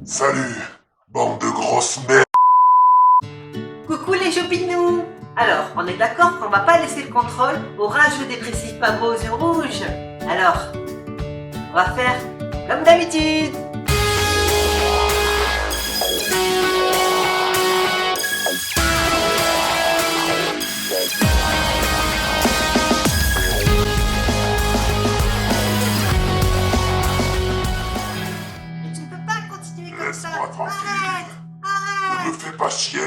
Salut, bande de grosses merdes. Coucou les choupinous. Alors, on est d'accord qu'on va pas laisser le contrôle aux rageux dépressifs pas beaux aux yeux rouges. Alors, on va faire comme d'habitude. Mais tu ne peux pas continuer comme ça. Laisse-moi tranquille. Arrête. Ne Arrête. me fais pas chier.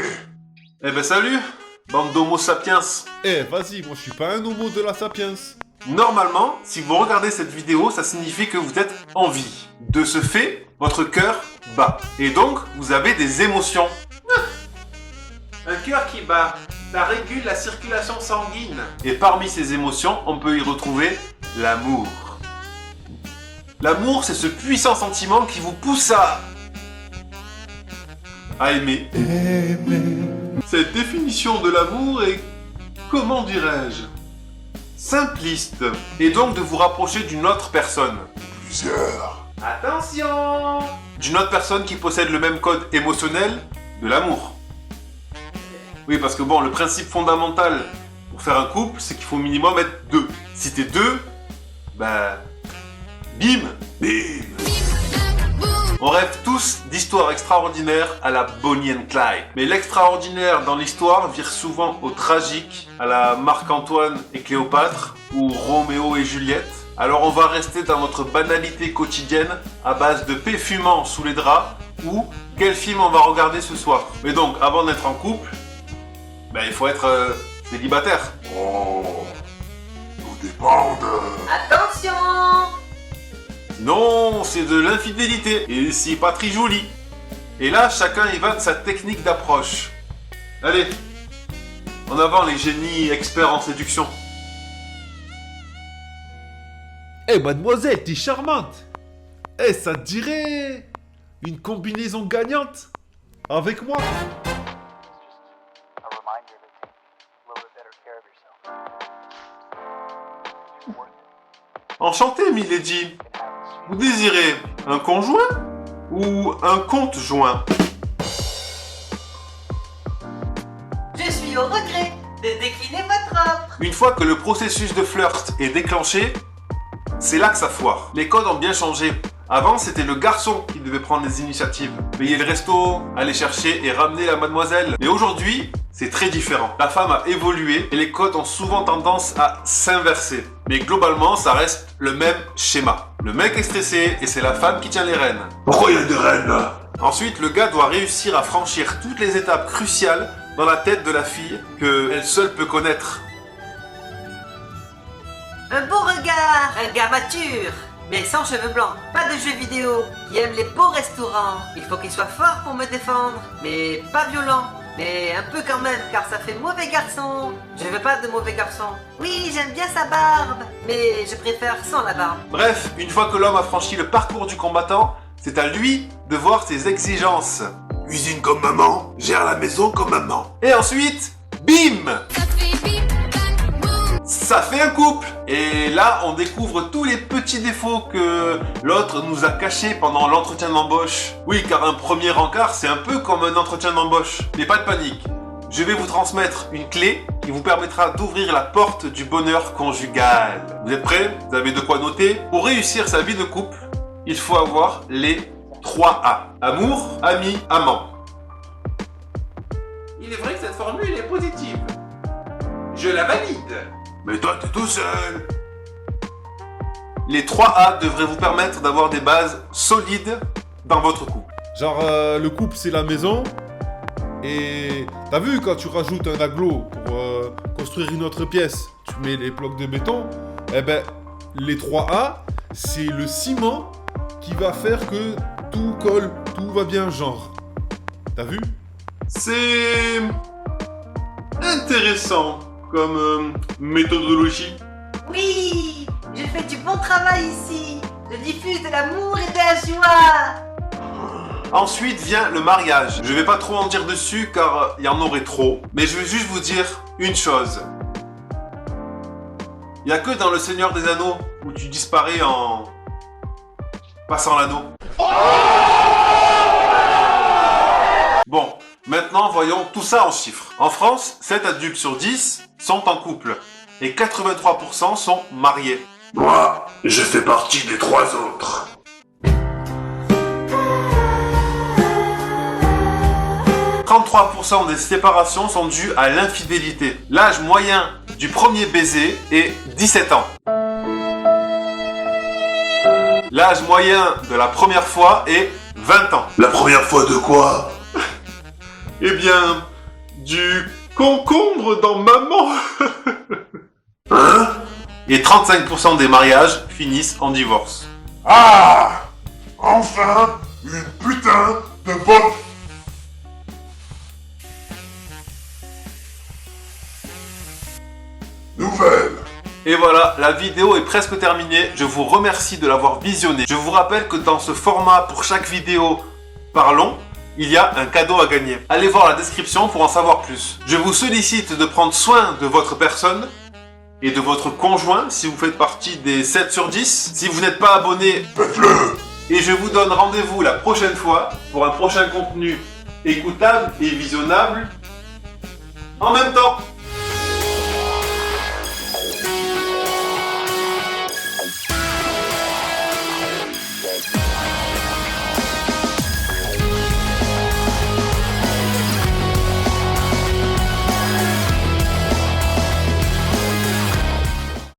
Eh ben salut, bande d'homo sapiens. Eh, vas-y, moi je suis pas un homo de la sapiens. Normalement, si vous regardez cette vidéo, ça signifie que vous êtes en vie. De ce fait, votre cœur bat. Et donc, vous avez des émotions. Un cœur qui bat, ça régule la circulation sanguine. Et parmi ces émotions, on peut y retrouver l'amour. L'amour, c'est ce puissant sentiment qui vous pousse à aimer. Cette définition de l'amour est, comment dirais-je, simpliste. Et donc de vous rapprocher d'une autre personne. Plusieurs. Attention! D'une autre personne qui possède le même code émotionnel de l'amour. Oui, parce que bon, le principe fondamental pour faire un couple, c'est qu'il faut au minimum être deux. Si t'es deux, bah... bim! Bim. On rêve tous d'histoires extraordinaires à la Bonnie and Clyde. Mais l'extraordinaire dans l'histoire vire souvent au tragique, à la Marc-Antoine et Cléopâtre, ou Roméo et Juliette. Alors on va rester dans notre banalité quotidienne à base de paix fumant sous les draps, ou quel film on va regarder ce soir. Mais donc, avant d'être en couple, ben, il faut être célibataire. Oh. Tout dépend de... Attention. Non, c'est de l'infidélité. Et c'est pas très joli. Et là, chacun y va de sa technique d'approche. Allez, en avant les génies experts en séduction. Eh, mademoiselle, t'es charmante. Eh, ça te dirait une combinaison gagnante avec moi? A reminder to take a little bit better care of yourself. You're worth it. Enchanté, Milady. Vous désirez un conjoint ou un compte joint? Je suis au regret de décliner votre offre. Une fois que le processus de flirt est déclenché, c'est là que ça foire. Les codes ont bien changé. Avant, c'était le garçon qui devait prendre les initiatives. Payer le resto, aller chercher et ramener la mademoiselle. Mais aujourd'hui, c'est très différent. La femme a évolué et les codes ont souvent tendance à s'inverser. Mais globalement, ça reste le même schéma. Le mec est stressé et c'est la femme qui tient les rênes. Pourquoi il y a des reines là? Ensuite, le gars doit réussir à franchir toutes les étapes cruciales dans la tête de la fille qu'elle seule peut connaître. Un beau regard, un gars mature, mais sans cheveux blancs, pas de jeux vidéo, qui aime les beaux restaurants. Il faut qu'il soit fort pour me défendre, mais pas violent. Mais un peu quand même, car ça fait mauvais garçon. Je veux pas de mauvais garçon. Oui, j'aime bien sa barbe, mais je préfère sans la barbe. Bref, une fois que l'homme a franchi le parcours du combattant, c'est à lui de voir ses exigences. Cuisine comme maman, gère la maison comme maman. Et ensuite, bim! Ça fait un couple! Et là, on découvre tous les petits défauts que l'autre nous a cachés pendant l'entretien d'embauche. Oui, car un premier encart, c'est un peu comme un entretien d'embauche. Mais pas de panique. Je vais vous transmettre une clé qui vous permettra d'ouvrir la porte du bonheur conjugal. Vous êtes prêts? Vous avez de quoi noter? Pour réussir sa vie de couple, il faut avoir les 3 A. Amour, ami, amant. Il est vrai que cette formule est positive. Je la valide. Mais toi t'es tout seul. Les 3 A devraient vous permettre d'avoir des bases solides dans votre couple. Genre, le couple c'est la maison. Et t'as vu quand tu rajoutes un aglo pour construire une autre pièce, tu mets les blocs de béton. Eh ben, les 3A, c'est le ciment qui va faire que tout colle, tout va bien, genre. T'as vu? C'est intéressant comme méthodologie. Oui, je fais du bon travail ici. Je diffuse de l'amour et de la joie. Ensuite vient le mariage. Je vais pas trop en dire dessus car il y en aurait trop. Mais je vais juste vous dire une chose. Il y a que dans le Seigneur des Anneaux où tu disparais en passant l'anneau. Bon, maintenant voyons tout ça en chiffres. En France, 7 adultes sur 10 sont en couple et 83% sont mariés. Moi, je fais partie des 3 autres. « 33% des séparations sont dues à l'infidélité. L'âge moyen du premier baiser est 17 ans. L'âge moyen de la première fois est 20 ans. La première fois de quoi? Eh bien, du concombre dans maman. Hein? Et 35% des mariages finissent en divorce. Ah! Enfin, une putain de bonne... nouvelle. Et voilà, la vidéo est presque terminée. Je vous remercie de l'avoir visionnée. Je vous rappelle que dans ce format, pour chaque vidéo Parlons, il y a un cadeau à gagner. Allez voir la description pour en savoir plus. Je vous sollicite de prendre soin de votre personne et de votre conjoint si vous faites partie des 7 sur 10. Si vous n'êtes pas abonné, Faites-le. et je vous donne rendez-vous la prochaine fois pour un prochain contenu écoutable et visionnable en même temps.